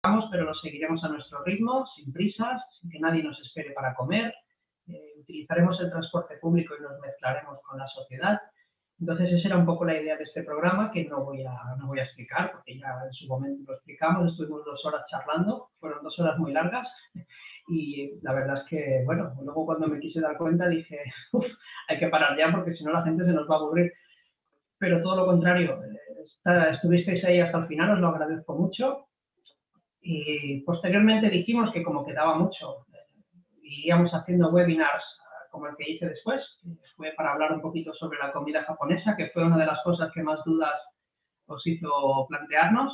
pero lo seguiremos a nuestro ritmo, sin prisas, sin que nadie nos espere para comer. Utilizaremos el transporte público y nos mezclaremos con la sociedad. Entonces, esa era un poco la idea de este programa, que no voy a explicar, porque ya en su momento lo explicamos, estuvimos 2 horas charlando, fueron 2 horas muy largas, y la verdad es que, bueno, luego cuando me quise dar cuenta dije, hay que parar ya, porque si no la gente se nos va a aburrir. Pero todo lo contrario, estuvisteis ahí hasta el final, os lo agradezco mucho. Y posteriormente dijimos que como quedaba mucho, iríamos haciendo webinars como el que hice después, que fue para hablar un poquito sobre la comida japonesa, que fue una de las cosas que más dudas os hizo plantearnos,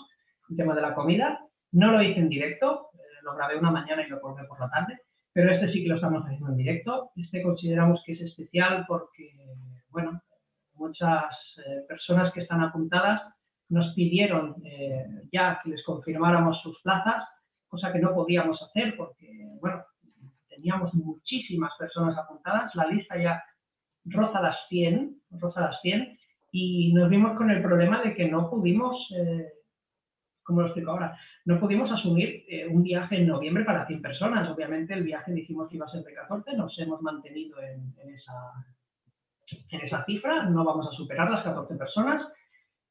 el tema de la comida. No lo hice en directo, lo grabé una mañana y lo colgué por la tarde, pero este sí que lo estamos haciendo en directo. Este consideramos que es especial porque, bueno, muchas personas que están apuntadas nos pidieron ya que les confirmáramos sus plazas, cosa que no podíamos hacer porque, bueno, teníamos muchísimas personas apuntadas, la lista ya roza las 100, y nos vimos con el problema de que no pudimos, como lo explico ahora, no pudimos asumir un viaje en noviembre para 100 personas. Obviamente el viaje dijimos que iba a ser de 14, nos hemos mantenido en esa cifra, no vamos a superar las 14 personas,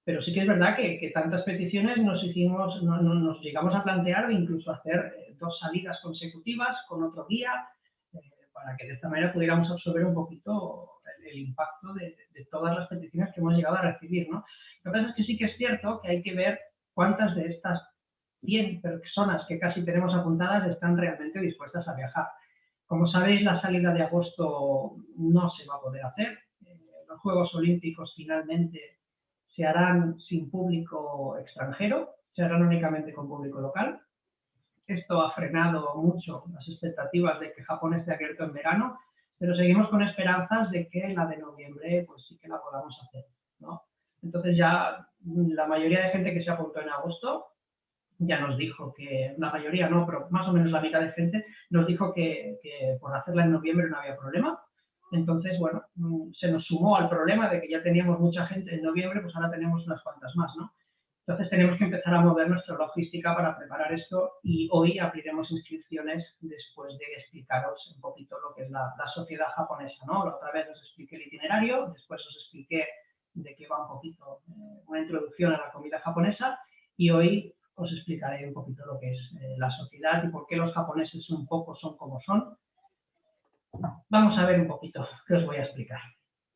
pero sí que es verdad que tantas peticiones nos llegamos a plantear de incluso hacer 2 salidas consecutivas con otro guía, para que de esta manera pudiéramos absorber un poquito el impacto de todas las peticiones que hemos llegado a recibir, ¿no? Lo que pasa es que sí que es cierto que hay que ver cuántas de estas 100 personas que casi tenemos apuntadas están realmente dispuestas a viajar. Como sabéis, la salida de agosto no se va a poder hacer. Los Juegos Olímpicos finalmente se harán sin público extranjero, se harán únicamente con público local. Esto ha frenado mucho las expectativas de que Japón esté abierto en verano, pero seguimos con esperanzas de que la de noviembre pues sí que la podamos hacer, ¿no? Entonces ya la mayoría de gente que se apuntó en agosto ya nos dijo que, la mayoría no, pero más o menos la mitad de gente nos dijo que por hacerla en noviembre no había problema. Entonces, bueno, se nos sumó al problema de que ya teníamos mucha gente en noviembre, pues ahora tenemos unas cuantas más, ¿no? Entonces tenemos que empezar a mover nuestra logística para preparar esto, y hoy abriremos inscripciones después de explicaros un poquito lo que es la sociedad japonesa, ¿no? La otra vez os expliqué el itinerario, después os expliqué de qué va un poquito una introducción a la comida japonesa, y hoy os explicaré un poquito lo que es la sociedad y por qué los japoneses un poco son como son. Vamos a ver un poquito qué os voy a explicar.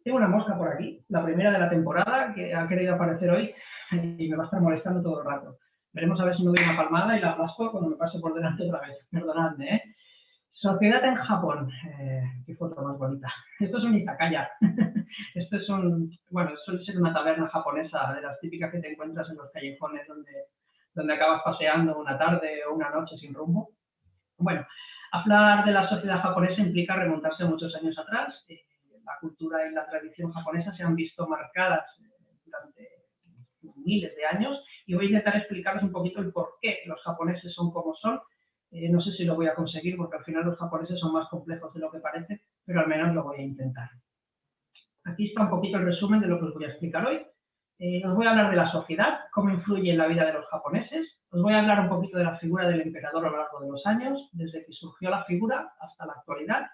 Tengo una mosca por aquí, la primera de la temporada, que ha querido aparecer hoy y me va a estar molestando todo el rato. Veremos a ver si me doy una palmada y la aplasto cuando me pase por delante otra vez. Perdonadme, ¿eh? Sociedad en Japón. Qué foto más bonita. Esto es un izakaya. Esto es bueno, suele ser una taberna japonesa de las típicas que te encuentras en los callejones donde acabas paseando una tarde o una noche sin rumbo. Bueno, hablar de la sociedad japonesa implica remontarse muchos años atrás. La cultura y la tradición japonesa se han visto marcadas durante miles de años, y voy a intentar explicaros un poquito el por qué los japoneses son como son. No sé si lo voy a conseguir, porque al final los japoneses son más complejos de lo que parece, pero al menos lo voy a intentar. Aquí está un poquito el resumen de lo que os voy a explicar hoy. Os voy a hablar de la sociedad, cómo influye en la vida de los japoneses. Os voy a hablar un poquito de la figura del emperador a lo largo de los años, desde que surgió la figura hasta la actualidad.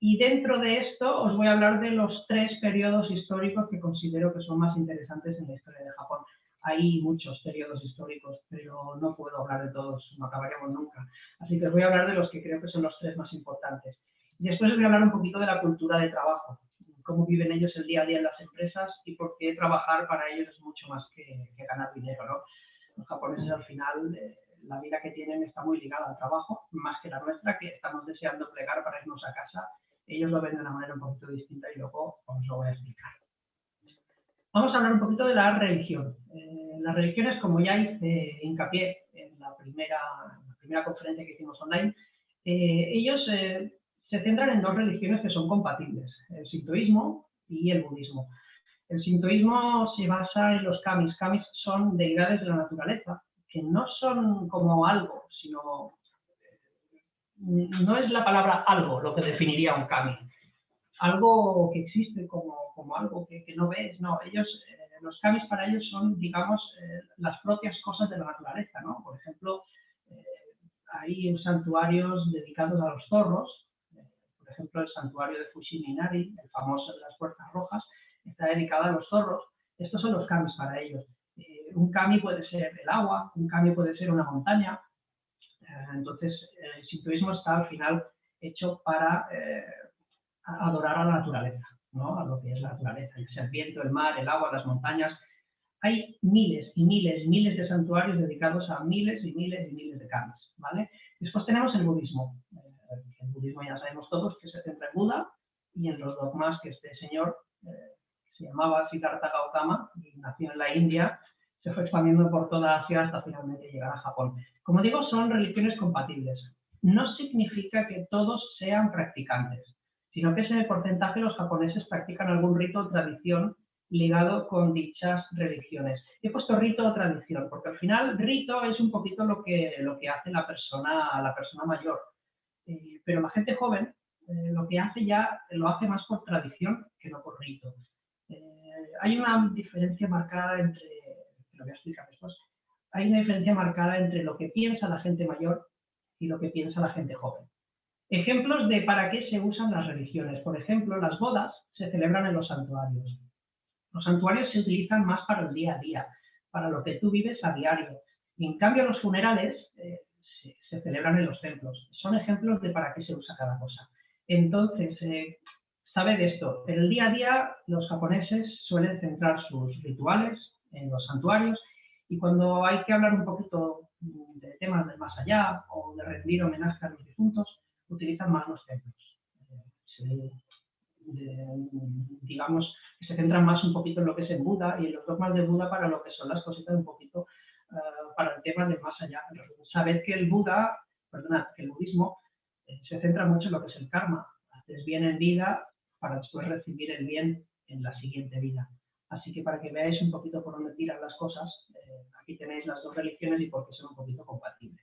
Y dentro de esto os voy a hablar de los 3 periodos históricos que considero que son más interesantes en la historia de Japón. Hay muchos periodos históricos, pero no puedo hablar de todos, no acabaremos nunca. Así que os voy a hablar de los que creo que son los 3 más importantes. Y después os voy a hablar un poquito de la cultura de trabajo, cómo viven ellos el día a día en las empresas y por qué trabajar para ellos es mucho más que ganar dinero, ¿no? Los japoneses al final, la vida que tienen está muy ligada al trabajo, más que la nuestra, que estamos deseando plegar para irnos a casa. Ellos lo ven de una manera un poquito distinta y luego os lo voy a explicar. Vamos a hablar un poquito de la religión. Las religiones, como ya hice hincapié en la primera conferencia que hicimos online, ellos se centran en 2 religiones que son compatibles, el sintoísmo y el budismo. El sintoísmo se basa en los kamis. Kamis son deidades de la naturaleza, que no son como algo, sino no es la palabra algo lo que definiría un kami. Algo que existe como algo que no ves, no. Ellos, los kamis para ellos son, digamos, las propias cosas de la naturaleza, ¿no? Por ejemplo, hay santuarios dedicados a los zorros, por ejemplo, el santuario de Fushimi Inari, el famoso de las puertas rojas, está dedicado a los zorros. Estos son los kamis para ellos. Un kami puede ser el agua, un kami puede ser una montaña. Entonces, el sintoísmo está al final hecho para adorar a la naturaleza, ¿no? A lo que es la naturaleza, ya sea el viento, el mar, el agua, las montañas. Hay miles y miles y miles de santuarios dedicados a miles y miles y miles de kamis, ¿vale? Después tenemos el budismo. El budismo ya sabemos todos que se centra en Buda y en los dogmas que este señor, que se llamaba Siddhartha Gautama y nació en la India, se fue expandiendo por toda Asia hasta finalmente llegar a Japón. Como digo, son religiones compatibles. No significa que todos sean practicantes, sino que ese porcentaje los japoneses practican algún rito o tradición ligado con dichas religiones. He puesto rito o tradición, porque al final rito es un poquito lo que hace la persona mayor. Pero la gente joven lo que hace ya lo hace más por tradición que no por rito. Hay una diferencia marcada entre, lo voy a explicar después, hay una diferencia marcada entre lo que piensa la gente mayor y lo que piensa la gente joven. Ejemplos de para qué se usan las religiones. Por ejemplo, las bodas se celebran en los santuarios. Los santuarios se utilizan más para el día a día, para lo que tú vives a diario. Y en cambio, los funerales se celebran en los templos. Son ejemplos de para qué se usa cada cosa. Entonces, sabe de esto. En el día a día, los japoneses suelen centrar sus rituales en los santuarios y cuando hay que hablar un poquito de temas del más allá o de rendir homenaje a los difuntos, utilizan más los templos. Digamos que se centran más un poquito en lo que es en Buda y en los dogmas de Buda para lo que son las cositas un poquito para el tema de más allá. Sabed que el budismo se centra mucho en lo que es el karma. Haces bien en vida para después recibir el bien en la siguiente vida. Así que para que veáis un poquito por dónde tiran las cosas, aquí tenéis las dos religiones y por qué son un poquito compatibles.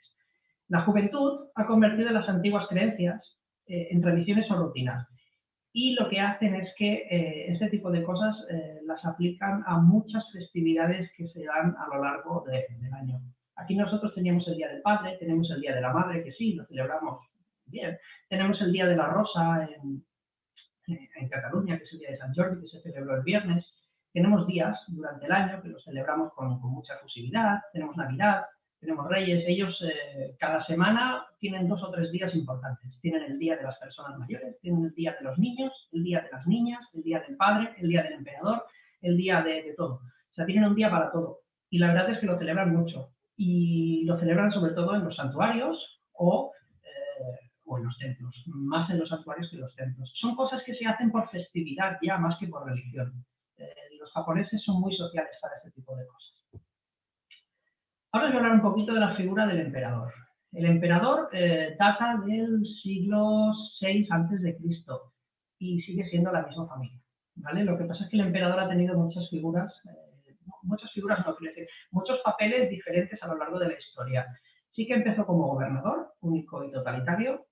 La juventud ha convertido las antiguas creencias en tradiciones o rutinas. Y lo que hacen es que este tipo de cosas las aplican a muchas festividades que se dan a lo largo del año. Aquí nosotros teníamos el Día del Padre, tenemos el Día de la Madre, que sí, lo celebramos bien. Tenemos el Día de la Rosa en Cataluña, que es el Día de Sant Jordi, que se celebró el viernes. Tenemos días durante el año que los celebramos con mucha fusividad. Tenemos Navidad, tenemos Reyes. Ellos cada semana tienen 2 o 3 días importantes. Tienen el Día de las Personas Mayores, tienen el Día de los Niños, el Día de las Niñas, el Día del Padre, el Día del Emperador, el Día de todo. O sea, tienen un día para todo. Y la verdad es que lo celebran mucho. Y lo celebran sobre todo en los santuarios o en los templos. Más en los santuarios que en los templos. Son cosas que se hacen por festividad ya, más que por religión. Los japoneses son muy sociales para este tipo de cosas. Ahora os voy a hablar un poquito de la figura del emperador. El emperador data del siglo VI a.C. y sigue siendo la misma familia, ¿vale? Lo que pasa es que el emperador ha tenido muchas figuras no quiero decir, muchos papeles diferentes a lo largo de la historia. Sí que empezó como gobernador, único y totalitario,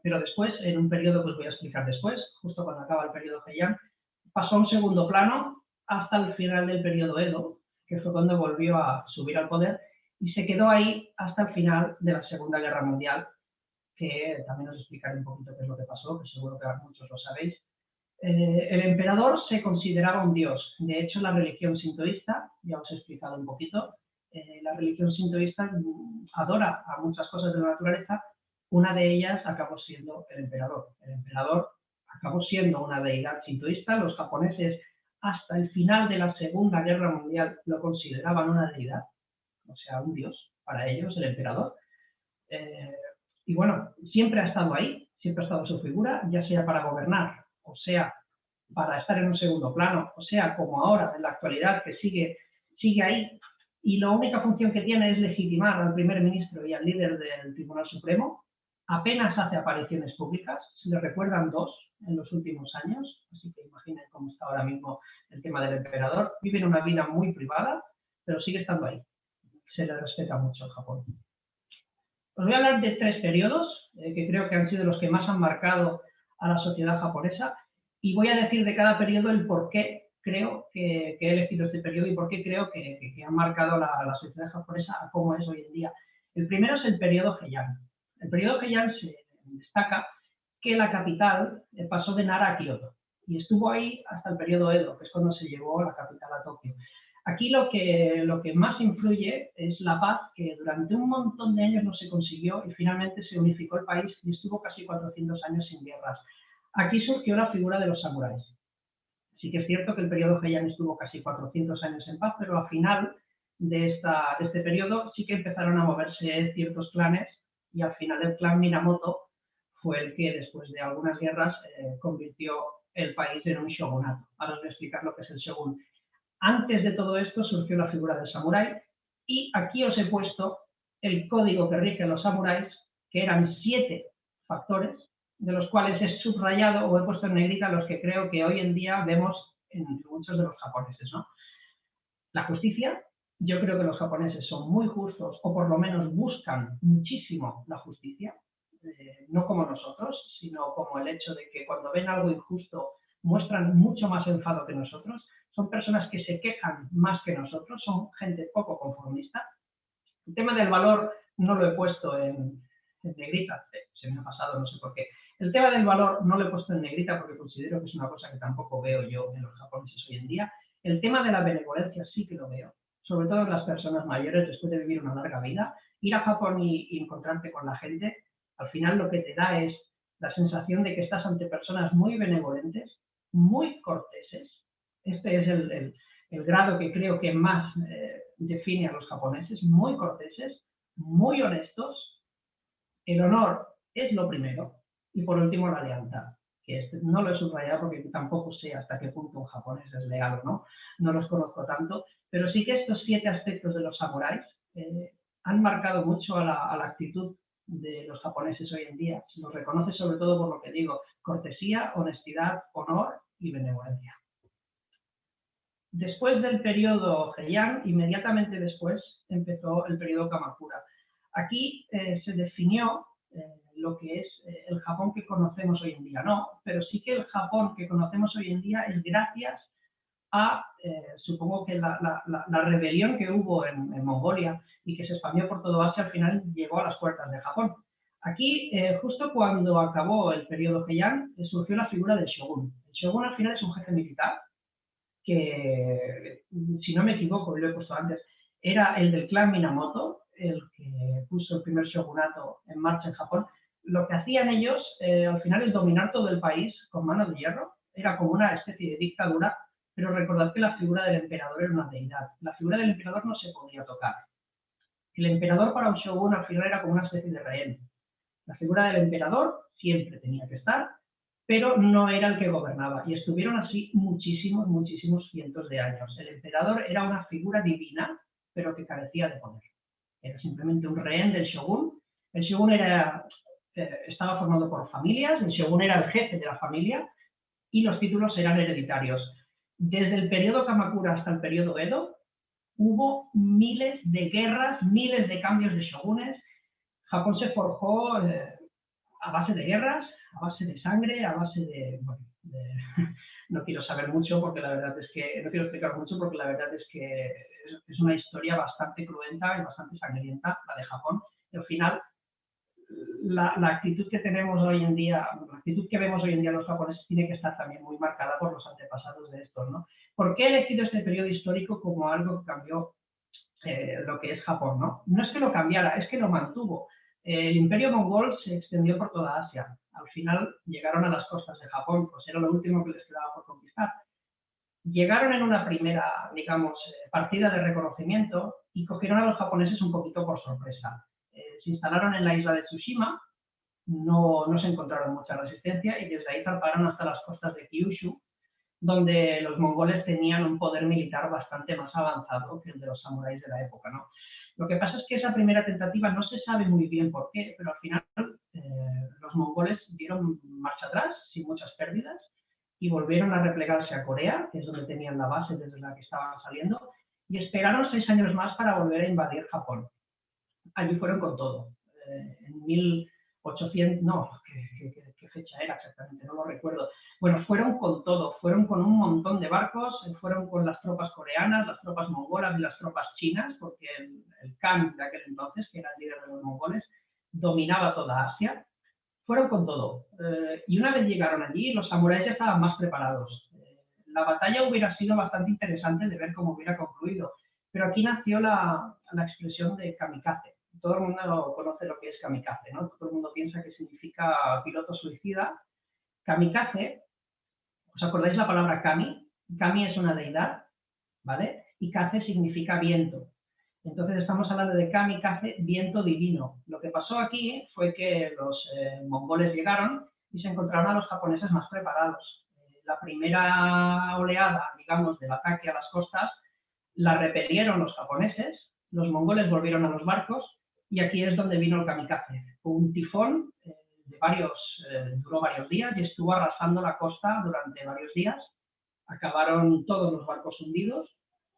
pero después, en un periodo que os voy a explicar después, justo cuando acaba el periodo Heian, pasó a un segundo plano hasta el final del periodo Edo, que fue cuando volvió a subir al poder, y se quedó ahí hasta el final de la Segunda Guerra Mundial, que también os explicaré un poquito qué es lo que pasó, que seguro que muchos lo sabéis. El emperador se consideraba un dios. De hecho, la religión sintoísta, ya os he explicado un poquito, la religión sintoísta adora a muchas cosas de la naturaleza. Una de ellas acabó siendo el emperador. El emperador acabó siendo una deidad sintoísta. Los japoneses hasta el final de la Segunda Guerra Mundial lo consideraban una deidad, o sea, un dios para ellos, el emperador. Y bueno, siempre ha estado ahí, siempre ha estado su figura, ya sea para gobernar, o sea, para estar en un segundo plano, o sea, como ahora, en la actualidad, que sigue ahí. Y la única función que tiene es legitimar al primer ministro y al líder del Tribunal Supremo. Apenas hace apariciones públicas, se le recuerdan 2 en los últimos años, así que imaginen cómo está ahora mismo el tema del emperador. Vive una vida muy privada, pero sigue estando ahí. Se le respeta mucho en Japón. Os voy a hablar de 3 periodos que creo que han sido los que más han marcado a la sociedad japonesa y voy a decir de cada periodo el por qué creo que he elegido este periodo y por qué creo que han marcado a la sociedad japonesa a cómo es hoy en día. El primero es el periodo Heian. El periodo Heian se destaca que la capital pasó de Nara a Kioto y estuvo ahí hasta el periodo Edo, que es cuando se llevó la capital a Tokio. Aquí lo que más influye es la paz, que durante un montón de años no se consiguió y finalmente se unificó el país y estuvo casi 400 años sin guerras. Aquí surgió la figura de los samuráis. Sí que es cierto que el periodo Heian estuvo casi 400 años en paz, pero al final de este periodo sí que empezaron a moverse ciertos clanes y al final el clan Minamoto fue el que después de algunas guerras convirtió el país en un shogunato. Ahora os voy a explicar lo que es el shogun. Antes de todo esto surgió la figura del samurái y aquí os he puesto el código que rige a los samuráis, que eran 7 factores, de los cuales he subrayado o he puesto en negrita los que creo que hoy en día vemos en muchos de los japoneses, ¿no? La justicia. Yo creo que los japoneses son muy justos, o por lo menos buscan muchísimo la justicia, no como nosotros, sino como el hecho de que cuando ven algo injusto muestran mucho más enfado que nosotros. Son personas que se quejan más que nosotros, son gente poco conformista. El tema del valor no lo he puesto en negrita, se me ha pasado, no sé por qué. El tema del valor no lo he puesto en negrita porque considero que es una cosa que tampoco veo yo en los japoneses hoy en día. El tema de la benevolencia sí que lo veo, sobre todo en las personas mayores después de vivir una larga vida. Ir a Japón y encontrarte con la gente, al final lo que te da es la sensación de que estás ante personas muy benevolentes, muy corteses. Este es el grado que creo que más define a los japoneses, muy corteses, muy honestos. El honor es lo primero y por último la lealtad, que no lo he subrayado porque tampoco sé hasta qué punto un japonés es leal o no, no los conozco tanto, pero sí que estos 7 aspectos de los samuráis han marcado mucho a la actitud de los japoneses hoy en día. Se los reconoce sobre todo por lo que digo, cortesía, honestidad, honor y benevolencia. Después del periodo Heian, inmediatamente después empezó el periodo Kamakura. Aquí se definió lo que es el Japón que conocemos hoy en día, no, pero sí que el Japón que conocemos hoy en día es gracias a, supongo que la rebelión que hubo en Mongolia y que se expandió por todo Asia, al final llegó a las puertas de Japón. Aquí, justo cuando acabó el periodo Heian, surgió la figura del shogun. El shogun al final es un jefe militar que, si no me equivoco, y lo he puesto antes, era el del clan Minamoto, el que puso el primer shogunato en marcha en Japón. Lo que hacían ellos, al final, es dominar todo el país con mano de hierro. Era como una especie de dictadura, pero recordad que la figura del emperador era una deidad. La figura del emperador no se podía tocar. El emperador para un shogun al final era como una especie de rehén. La figura del emperador siempre tenía que estar, pero no era el que gobernaba. Y estuvieron así muchísimos, muchísimos cientos de años. El emperador era una figura divina, pero que carecía de poder. Era simplemente un rehén del shogun. El shogun estaba formado por familias, el shogun era el jefe de la familia y los títulos eran hereditarios. Desde el periodo Kamakura hasta el periodo Edo hubo miles de guerras, miles de cambios de shogunes. Japón se forjó a base de guerras, a base de sangre, a base no quiero saber mucho porque la verdad es que, no quiero explicar mucho porque la verdad es que es una historia bastante cruenta y bastante sangrienta, la de Japón. Y al final, la actitud que tenemos hoy en día, la actitud que vemos hoy en día los japoneses tiene que estar también muy marcada por los antepasados de estos, ¿no? ¿Por qué he elegido este periodo histórico como algo que cambió lo que es Japón, ¿no? No es que lo cambiara, es que lo mantuvo. El imperio mongol se extendió por toda Asia. Al final llegaron a las costas de Japón, pues era lo último que les quedaba por conquistar. Llegaron en una primera, digamos, partida de reconocimiento y cogieron a los japoneses un poquito por sorpresa. Se instalaron en la isla de Tsushima, no se encontraron mucha resistencia y desde ahí zarparon hasta las costas de Kyushu, donde los mongoles tenían un poder militar bastante más avanzado que el de los samuráis de la época, ¿no? Lo que pasa es que esa primera tentativa no se sabe muy bien por qué, pero al final los mongoles dieron marcha atrás sin muchas pérdidas y volvieron a replegarse a Corea, que es donde tenían la base desde la que estaban saliendo, y esperaron 6 años más para volver a invadir Japón. Allí fueron con todo. En 1800, no, ¿qué fecha era exactamente? No lo recuerdo. Bueno, fueron con todo, fueron con un montón de barcos, fueron con las tropas coreanas, las tropas mongolas y las tropas chinas, porque el Khan de aquel entonces, que era el líder de los mongoles, dominaba toda Asia. Fueron con todo. Y una vez llegaron allí, los samuráis ya estaban más preparados. La batalla hubiera sido bastante interesante de ver cómo hubiera concluido, pero aquí nació la expresión de kamikaze. Todo el mundo conoce lo que es kamikaze, ¿no? Todo el mundo piensa que significa piloto suicida. Kamikaze, ¿os acordáis la palabra kami? Kami es una deidad, ¿vale? Y kaze significa viento. Entonces estamos hablando de kamikaze, viento divino. Lo que pasó aquí fue que los mongoles llegaron y se encontraron a los japoneses más preparados. La primera oleada, digamos, del ataque a las costas la repelieron los japoneses, los mongoles volvieron a los barcos y aquí es donde vino el kamikaze. Fue un tifón duró varios días y estuvo arrasando la costa durante varios días. Acabaron todos los barcos hundidos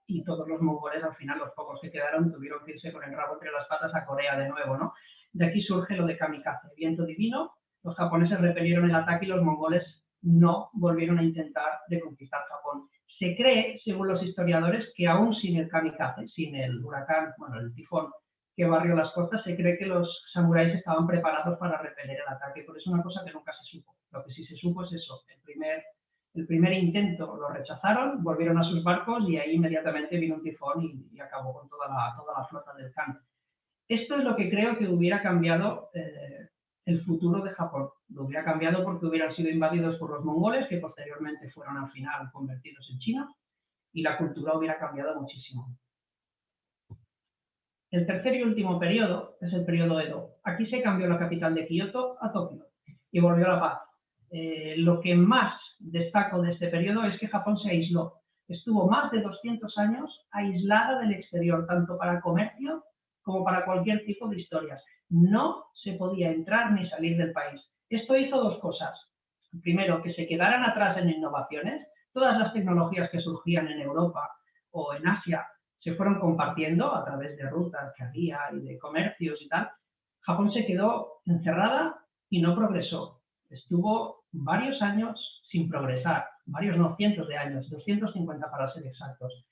y todos los mongoles, al final, los pocos que quedaron, tuvieron que irse con el rabo entre las patas a Corea de nuevo, ¿no? De aquí surge lo de kamikaze, viento divino. Los japoneses repelieron el ataque y los mongoles no volvieron a intentar de conquistar Japón. Se cree, según los historiadores, que aún sin el kamikaze, sin el huracán, bueno, el tifón que barrió las costas, se cree que los samuráis estaban preparados para repeler el ataque, pero es una cosa que nunca se supo. Lo que sí se supo es eso, el primer intento lo rechazaron, volvieron a sus barcos y ahí inmediatamente vino un tifón y acabó con toda la flota del Khan. Esto es lo que creo que hubiera cambiado el futuro de Japón. Lo hubiera cambiado porque hubieran sido invadidos por los mongoles, que posteriormente fueron al final convertidos en China, y la cultura hubiera cambiado muchísimo. El tercer y último periodo es el periodo Edo. Aquí se cambió la capital de Kioto a Tokio y volvió la paz. Lo que más destaco de este periodo es que Japón se aisló. Estuvo más de 200 años aislada del exterior, tanto para comercio como para cualquier tipo de historias. No se podía entrar ni salir del país. Esto hizo dos cosas. Primero, que se quedaran atrás en innovaciones. Todas las tecnologías que surgían en Europa o en Asia se fueron compartiendo a través de rutas que había y de comercios y tal. Japón se quedó encerrada y no progresó. Estuvo varios años sin progresar, varios no, cientos de años, 250 para ser exactos.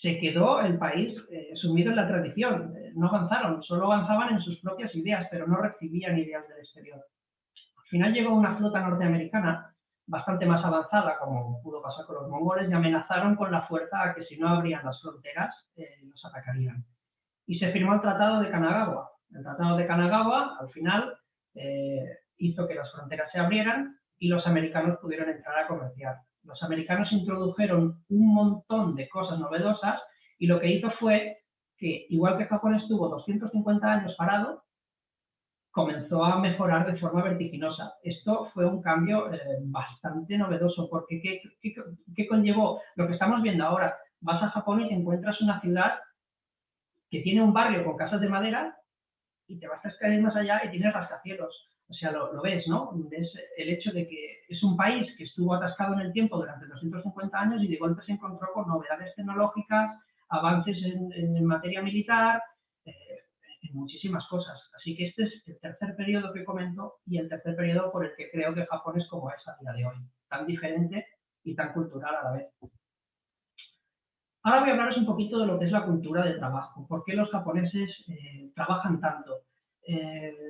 Se quedó el país sumido en la tradición, no avanzaron, solo avanzaban en sus propias ideas, pero no recibían ideas del exterior. Al final llegó una flota norteamericana bastante más avanzada, como pudo pasar con los mongoles, y amenazaron con la fuerza a que si no abrían las fronteras, los atacarían. Y se firmó el Tratado de Kanagawa. El Tratado de Kanagawa, al final, hizo que las fronteras se abrieran y los americanos pudieron entrar a comerciar. Los americanos introdujeron un montón de cosas novedosas y lo que hizo fue que, igual que Japón estuvo 250 años parado, comenzó a mejorar de forma vertiginosa. Esto fue un cambio bastante novedoso, porque ¿qué conllevó? Lo que estamos viendo ahora. Vas a Japón y te encuentras una ciudad que tiene un barrio con casas de madera y te vas a escalar más allá y tienes rascacielos. O sea, lo ves, ¿no? Ves el hecho de que es un país que estuvo atascado en el tiempo durante 250 años y de golpe se encontró con novedades tecnológicas, avances en materia militar, en muchísimas cosas. Así que este es el tercer periodo que comento y el tercer periodo por el que creo que Japón es como es a día de hoy, tan diferente y tan cultural a la vez. Ahora voy a hablaros un poquito de lo que es la cultura de trabajo. ¿Por qué los japoneses trabajan tanto?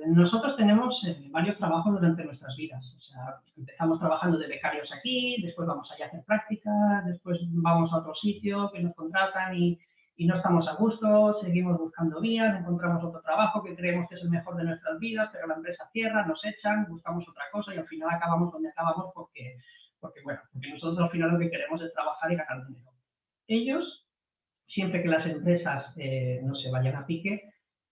Nosotros tenemos varios trabajos durante nuestras vidas. O sea, empezamos trabajando de becarios aquí, después vamos allá a hacer prácticas, después vamos a otro sitio que nos contratan y no estamos a gusto, seguimos buscando vías, encontramos otro trabajo que creemos que es el mejor de nuestras vidas, pero la empresa cierra, nos echan, buscamos otra cosa y al final acabamos donde acabamos porque nosotros al final lo que queremos es trabajar y ganar dinero. Ellos, siempre que las empresas no se vayan a pique,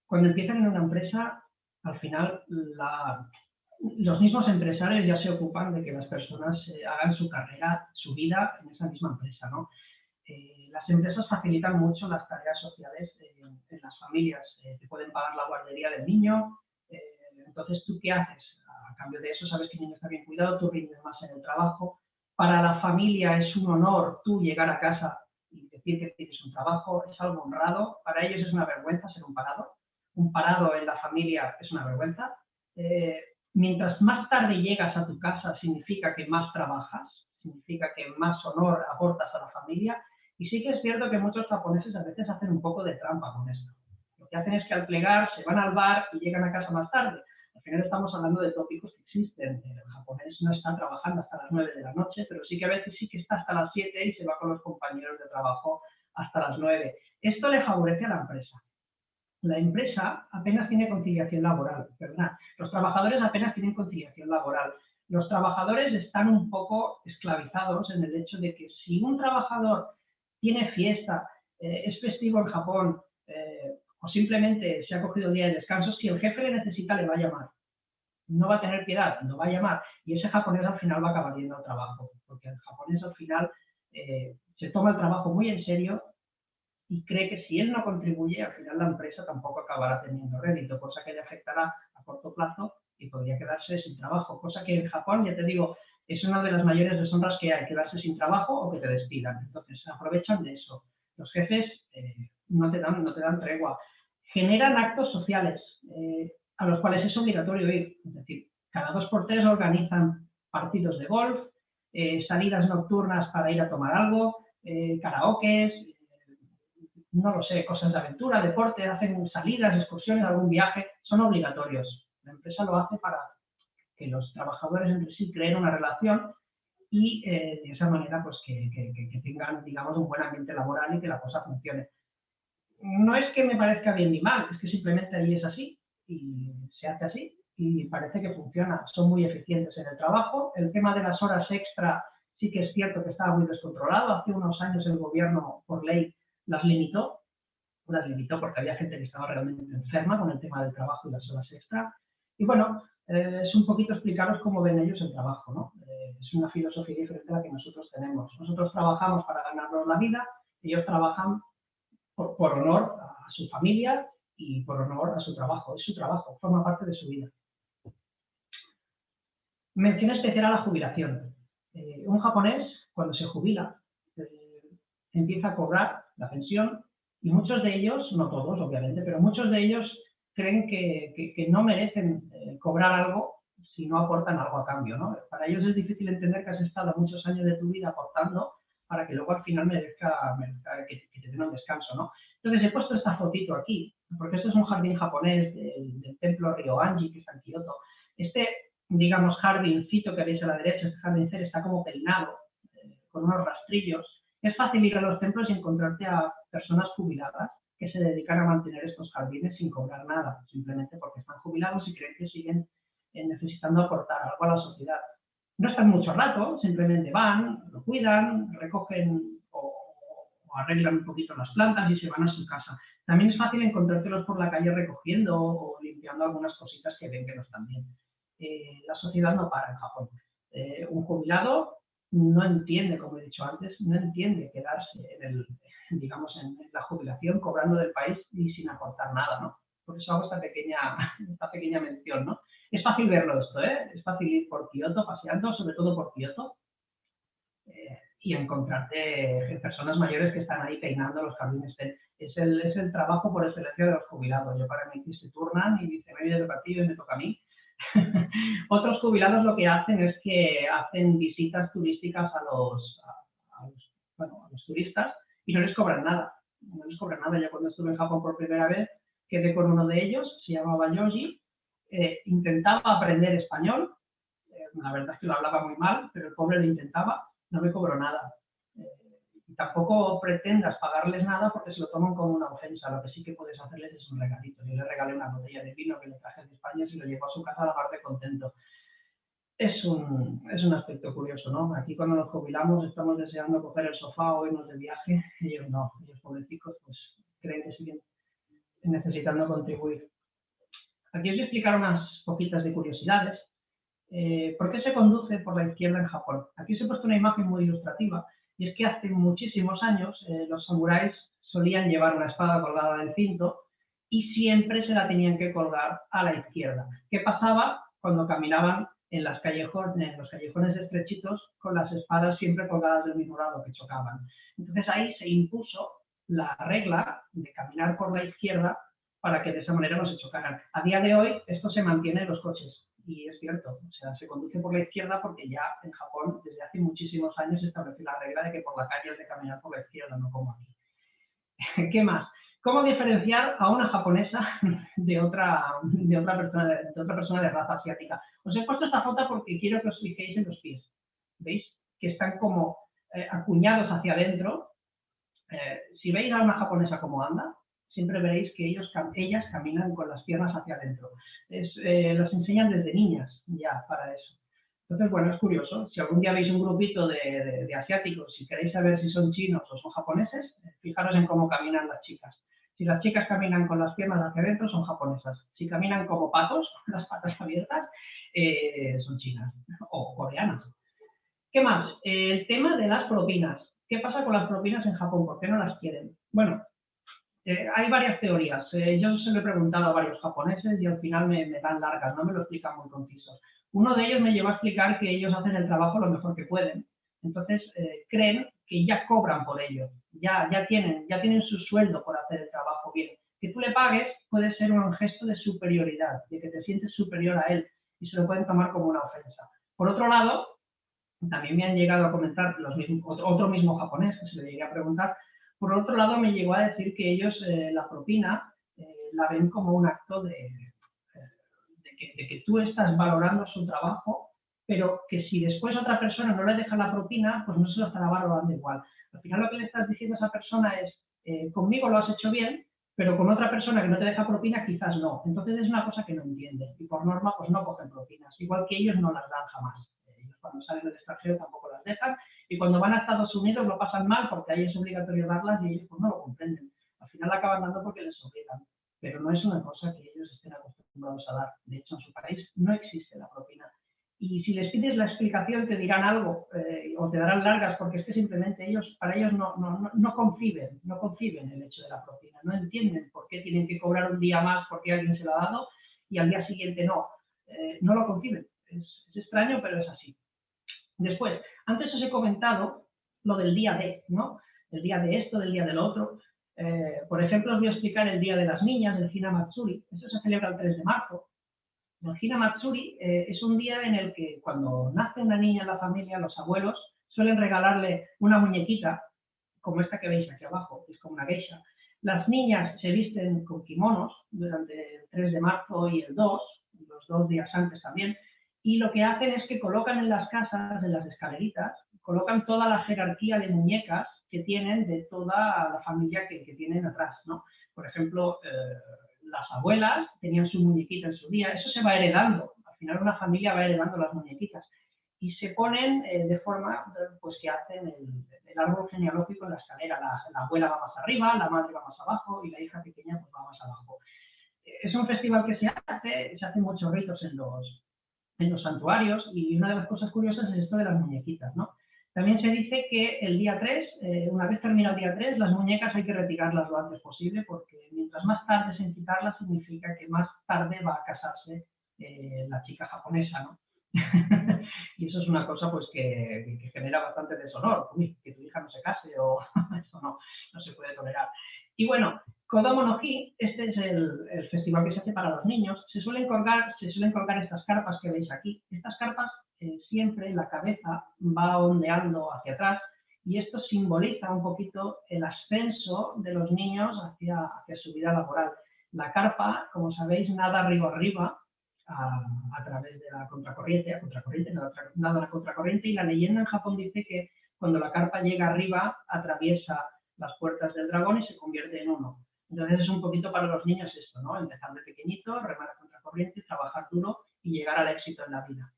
cuando empiezan en una empresa, al final los mismos empresarios ya se ocupan de que las personas hagan su carrera, su vida en esa misma empresa, ¿no? Las empresas facilitan mucho las tareas sociales en las familias. Te pueden pagar la guardería del niño. Entonces, ¿tú qué haces? A cambio de eso, sabes que el niño está bien cuidado, tú rindes más en el trabajo. Para la familia es un honor tú llegar a casa y decir que tienes un trabajo, es algo honrado. Para ellos es una vergüenza ser un parado. Un parado en la familia es una vergüenza. Mientras más tarde llegas a tu casa, significa que más trabajas, significa que más honor aportas a la familia. Y sí que es cierto que muchos japoneses a veces hacen un poco de trampa con esto. Lo que hacen es que al plegar se van al bar y llegan a casa más tarde. Al final estamos hablando de tópicos que existen. El japonés no está trabajando hasta las 9 de la noche, pero sí que a veces sí que está hasta las 7 y se va con los compañeros de trabajo hasta las 9. Esto le favorece a la empresa. La empresa apenas tiene conciliación laboral, perdona, los trabajadores apenas tienen conciliación laboral. Los trabajadores están un poco esclavizados en el hecho de que si un trabajador tiene fiesta, es festivo en Japón, o simplemente se ha cogido día de descanso, si el jefe le necesita le va a llamar. No va a tener piedad, no va a llamar. Y ese japonés al final va a acabar yendo al trabajo, porque el japonés al final se toma el trabajo muy en serio y cree que si él no contribuye, al final la empresa tampoco acabará teniendo rédito, cosa que le afectará a corto plazo y podría quedarse sin trabajo, cosa que en Japón, ya te digo, es una de las mayores deshonras que hay, quedarse sin trabajo o que te despidan. Entonces, aprovechan de eso. Los jefes no te dan tregua. Generan actos sociales a los cuales es obligatorio ir. Es decir, cada 2 por 3 organizan partidos de golf, salidas nocturnas para ir a tomar algo, karaokes, no lo sé, cosas de aventura, deporte, hacen salidas, excursiones, algún viaje, son obligatorios. La empresa lo hace para que los trabajadores entre sí creen una relación y de esa manera pues que tengan, digamos, un buen ambiente laboral y que la cosa funcione. No es que me parezca bien ni mal, es que simplemente ahí es así y se hace así y parece que funciona. Son muy eficientes en el trabajo. El tema de las horas extra sí que es cierto que estaba muy descontrolado. Hace unos años el gobierno, por ley, las limitó porque había gente que estaba realmente enferma con el tema del trabajo y las horas extra. Y bueno, es un poquito explicaros cómo ven ellos el trabajo, ¿no? Es una filosofía diferente a la que nosotros tenemos. Nosotros trabajamos para ganarnos la vida, ellos trabajan por honor a su familia y por honor a su trabajo. Es su trabajo, forma parte de su vida. Mención especial a la jubilación. Un japonés, cuando se jubila, empieza a cobrar la pensión y muchos de ellos, no todos obviamente, pero muchos de ellos creen que no merecen cobrar algo si no aportan algo a cambio, ¿no? Para ellos es difícil entender que has estado muchos años de tu vida aportando para que luego al final merezca que te den un descanso, ¿no? Entonces he puesto esta fotito aquí, porque esto es un jardín japonés del templo Ryoanji, que está en Kioto. Este, digamos, jardincito que veis a la derecha, este jardín está como peinado, con unos rastrillos. Es fácil ir a los templos y encontrarte a personas jubiladas que se dedican a mantener estos jardines sin cobrar nada, simplemente porque están jubilados y creen que siguen necesitando aportar algo a la sociedad. No están mucho rato, simplemente van, lo cuidan, recogen o arreglan un poquito las plantas y se van a su casa. También es fácil encontrártelos por la calle recogiendo o limpiando algunas cositas que ven que no están bien. La sociedad no para en Japón. Un jubilado no entiende, como he dicho antes, no entiende quedarse digamos, en la jubilación cobrando del país y sin aportar nada, ¿no? Por eso hago esta pequeña mención, ¿no? Es fácil verlo esto, ¿eh? Es fácil ir por Kioto paseando, sobre todo por Kioto, y encontrarte personas mayores que están ahí peinando los jardines. Es el trabajo por excelencia de los jubilados. Yo para mí que se turnan y dicen, me viene para ti y me toca a mí. Otros jubilados lo que hacen es que hacen visitas turísticas a los turistas y no les cobran nada. No les cobran nada. Yo cuando estuve en Japón por primera vez quedé con uno de ellos, se llamaba Yoji, intentaba aprender español, la verdad es que lo hablaba muy mal, pero el pobre lo intentaba, no me cobró nada. Y tampoco pretendas pagarles nada porque se lo toman como una ofensa. Lo que sí que puedes hacerles es un regalito. Yo le regalé una botella de vino que le traje de España y se lo llevó a su casa a la parte contento. Es un aspecto curioso, ¿no? Aquí cuando nos jubilamos estamos deseando coger el sofá o irnos de viaje. Ellos no, ellos pobrecicos pues creen que siguen necesitando contribuir. Aquí os voy a explicar unas poquitas de curiosidades. ¿Por qué se conduce por la izquierda en Japón? Aquí os he puesto una imagen muy ilustrativa y es que hace muchísimos años los samuráis solían llevar una espada colgada del cinto y siempre se la tenían que colgar a la izquierda. ¿Qué pasaba cuando caminaban en los callejones estrechitos con las espadas siempre colgadas del mismo lado que chocaban? Entonces ahí se impuso la regla de caminar por la izquierda para que de esa manera no se chocaran. A día de hoy esto se mantiene en los coches Y es cierto, o sea, se conduce por la izquierda porque ya en Japón desde hace muchísimos años se estableció la regla de que por la calle es de caminar por la izquierda, no como aquí. ¿Qué más? ¿Cómo diferenciar a una japonesa de otra persona de raza asiática? Os he puesto esta foto porque quiero que os fijéis en los pies. ¿Veis? Que están como acuñados hacia adentro. Si veis a una japonesa como anda, siempre veréis que ellas caminan con las piernas hacia adentro. Los enseñan desde niñas ya para eso. Entonces, bueno, es curioso. Si algún día veis un grupito de asiáticos y queréis saber si son chinos o son japoneses, fijaros en cómo caminan las chicas. Si las chicas caminan con las piernas hacia adentro, son japonesas. Si caminan como patos, con las patas abiertas, son chinas o coreanas. ¿Qué más? El tema de las propinas. ¿Qué pasa con las propinas en Japón? ¿Por qué no las quieren? Bueno, hay varias teorías. Yo se lo he preguntado a varios japoneses y al final me dan largas, no me lo explican muy concisos. Uno de ellos me llevó a explicar que ellos hacen el trabajo lo mejor que pueden. Entonces, creen que ya cobran por ello, ya tienen su sueldo por hacer el trabajo bien. Que tú le pagues puede ser un gesto de superioridad, de que te sientes superior a él y se lo pueden tomar como una ofensa. Por otro lado, también me han llegado a comentar otro mismo japonés, que se le llegué a preguntar. Por otro lado, me llegó a decir que ellos la propina la ven como un acto de que tú estás valorando su trabajo, pero que si después otra persona no le deja la propina, pues no se lo estará valorando igual. Al final lo que le estás diciendo a esa persona es, conmigo lo has hecho bien, pero con otra persona que no te deja propina quizás no. Entonces es una cosa que no entienden y por norma pues no cogen propinas, igual que ellos no las dan jamás. Ellos cuando salen del extranjero tampoco las dejan y cuando van a Estados Unidos lo pasan mal porque ahí es obligatorio darlas y ellos pues no lo comprenden. Al final acaban dando porque les obligan, pero no es una cosa que ellos estén acostumbrados a dar. De hecho, en su país no existe la propina. Y si les pides la explicación te dirán algo o te darán largas porque es que simplemente para ellos no conciben el hecho de la propina, no entienden por qué tienen que cobrar un día más porque alguien se lo ha dado y al día siguiente no. No lo conciben. Es extraño, pero es así. Después, antes os he comentado lo del día de, ¿no? El día de esto, del día del otro. Por ejemplo, os voy a explicar el Día de las Niñas, el Hina Matsuri. Eso se celebra el 3 de marzo. El Hina Matsuri es un día en el que cuando nace una niña en la familia, los abuelos suelen regalarle una muñequita, como esta que veis aquí abajo, que es como una geisha. Las niñas se visten con kimonos durante el 3 de marzo y el 2, los 2 días antes también, y lo que hacen es que colocan en las casas, en las escaleritas, colocan toda la jerarquía de muñecas que tienen de toda la familia que tienen atrás, ¿no? Por ejemplo, las abuelas tenían su muñequita en su día, eso se va heredando, al final una familia va heredando las muñequitas y se ponen de forma pues que hacen el árbol genealógico en la escalera, la abuela va más arriba, la madre va más abajo y la hija pequeña pues va más abajo. Es un festival que se hacen muchos ritos en los santuarios y una de las cosas curiosas es esto de las muñequitas, ¿no? También se dice que el día 3, una vez termina el día 3, las muñecas hay que retirarlas lo antes posible porque mientras más tarde en quitarlas significa que más tarde va a casarse la chica japonesa, ¿no? Y eso es una cosa pues que genera bastante deshonor. Uy, que tu hija no se case o eso no se puede tolerar. Y bueno, Kodomo no Hi, este es el festival que se hace para los niños. Se suelen colgar estas carpas que veis aquí. Estas carpas siempre la cabeza va ondeando hacia atrás y esto simboliza un poquito el ascenso de los niños hacia su vida laboral. La carpa, como sabéis, nada arriba a través de la contracorriente, nada a la contracorriente, y la leyenda en Japón dice que cuando la carpa llega arriba atraviesa las puertas del dragón y se convierte en uno. Entonces es un poquito para los niños esto, ¿no? Empezar de pequeñito, remar a contracorriente, trabajar duro y llegar al éxito en la vida.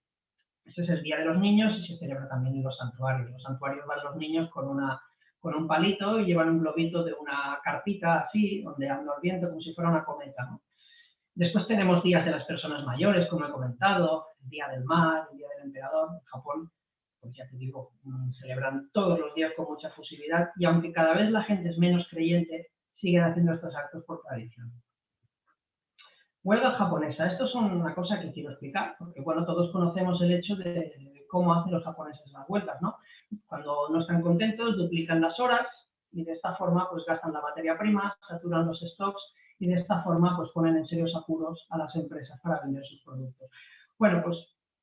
Ese es el Día de los Niños y se celebra también en los santuarios. Los santuarios van los niños con un palito y llevan un globito de una carpita así, donde anda el viento como si fuera una cometa, ¿no? Después tenemos días de las personas mayores, como he comentado, el Día del Mar, el Día del Emperador. En Japón, pues ya te digo, celebran todos los días con mucha fusividad y aunque cada vez la gente es menos creyente, siguen haciendo estos actos por tradición. Huelga japonesa. Esto es una cosa que quiero explicar, porque bueno, todos conocemos el hecho de cómo hacen los japoneses las huelgas, ¿no? Cuando no están contentos, duplican las horas y de esta forma pues gastan la materia prima, saturan los stocks y de esta forma pues ponen en serios apuros a las empresas para vender sus productos. Bueno, pues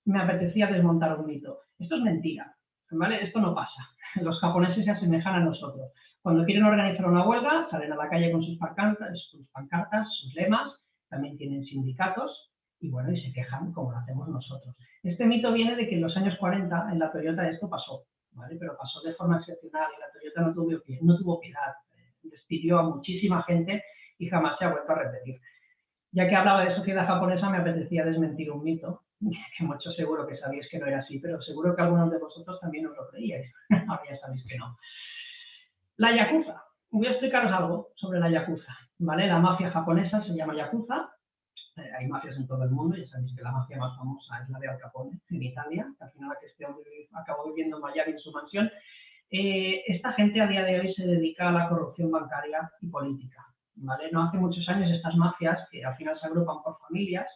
me apetecía desmontar un mito. Esto es mentira, ¿vale? Esto no pasa. Los japoneses se asemejan a nosotros. Cuando quieren organizar una huelga, salen a la calle con sus pancartas, sus lemas, también tienen sindicatos y bueno, y se quejan como lo hacemos nosotros. Este mito viene de que en los años 40 en la Toyota esto pasó, ¿vale? Pero pasó de forma excepcional y la Toyota no tuvo piedad, despidió a muchísima gente y jamás se ha vuelto a repetir. Ya que hablaba de sociedad japonesa, me apetecía desmentir un mito, que mucho seguro que sabéis que no era así, pero seguro que algunos de vosotros también os lo creíais. Ahora ya sabéis que no. La Yakuza. Voy a explicaros algo sobre la Yakuza, ¿vale? La mafia japonesa se llama Yakuza. Hay mafias en todo el mundo, ya sabéis que la mafia más famosa es la de Al Capone, en Italia, que al final este hombre acabó viviendo en Miami en su mansión. Esta gente a día de hoy se dedica a la corrupción bancaria y política, ¿vale? No hace muchos años estas mafias, que al final se agrupan por familias,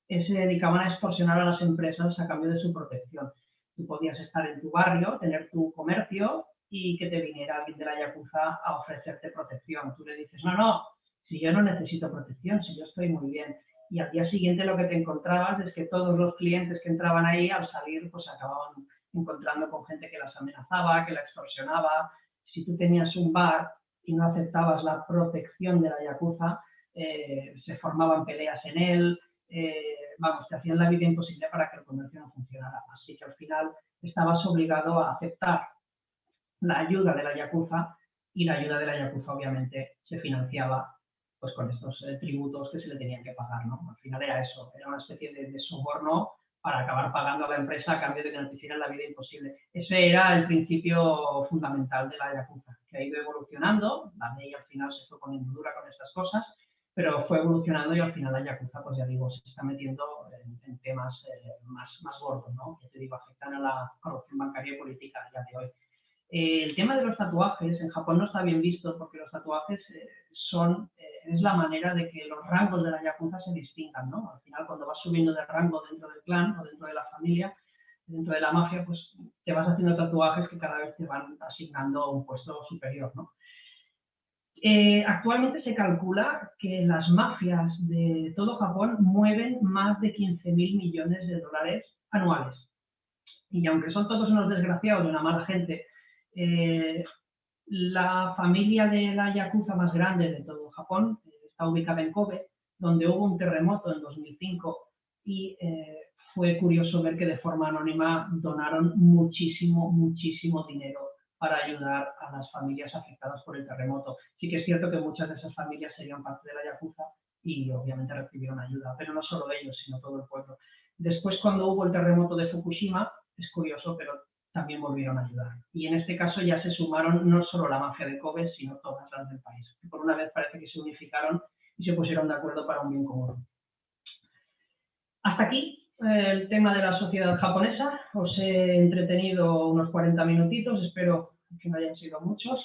se dedicaban a extorsionar a las empresas a cambio de su protección. Tú podías estar en tu barrio, tener tu comercio y que te viniera alguien de la Yakuza a ofrecerte protección. Tú le dices, no, no, si yo no necesito protección, si yo estoy muy bien. Y al día siguiente lo que te encontrabas es que todos los clientes que entraban ahí, al salir, pues acababan encontrando con gente que las amenazaba, que la extorsionaba. Si tú tenías un bar y no aceptabas la protección de la Yakuza, se formaban peleas en él, vamos, te hacían la vida imposible para que el comercio no funcionara. Así que al final estabas obligado a aceptar la ayuda de la Yakuza y la ayuda de la Yakuza obviamente se financiaba pues con estos tributos que se le tenían que pagar, ¿no? Al final era eso, era una especie de soborno para acabar pagando a la empresa a cambio de que nos hicieran la vida imposible. Ese era el principio fundamental de la Yakuza, que ha ido evolucionando, la ley al final se fue poniendo dura con estas cosas, pero fue evolucionando y al final la Yakuza, pues ya digo, se está metiendo en temas más gordos, ¿no? Que te digo, afectan a la corrupción bancaria y política a día de hoy. El tema de los tatuajes en Japón no está bien visto porque los tatuajes es la manera de que los rangos de la Yakuza se distingan, ¿no? Al final, cuando vas subiendo de rango dentro del clan o dentro de la familia, dentro de la mafia, pues te vas haciendo tatuajes que cada vez te van asignando un puesto superior, ¿no? Actualmente se calcula que las mafias de todo Japón mueven más de 15.000 millones de dólares anuales. Y aunque son todos unos desgraciados y una mala gente, eh, la familia de la Yakuza más grande de todo Japón está ubicada en Kobe, donde hubo un terremoto en 2005 y fue curioso ver que de forma anónima donaron muchísimo dinero para ayudar a las familias afectadas por el terremoto. Sí que es cierto que muchas de esas familias serían parte de la Yakuza y obviamente recibieron ayuda, pero no solo ellos, sino todo el pueblo. Después, cuando hubo el terremoto de Fukushima, es curioso, pero también volvieron a ayudar. Y en este caso ya se sumaron no solo la mafia de Kobe, sino todas las del país. Y por una vez parece que se unificaron y se pusieron de acuerdo para un bien común. Hasta aquí el tema de la sociedad japonesa. Os he entretenido unos 40 minutitos, espero que no hayan sido muchos.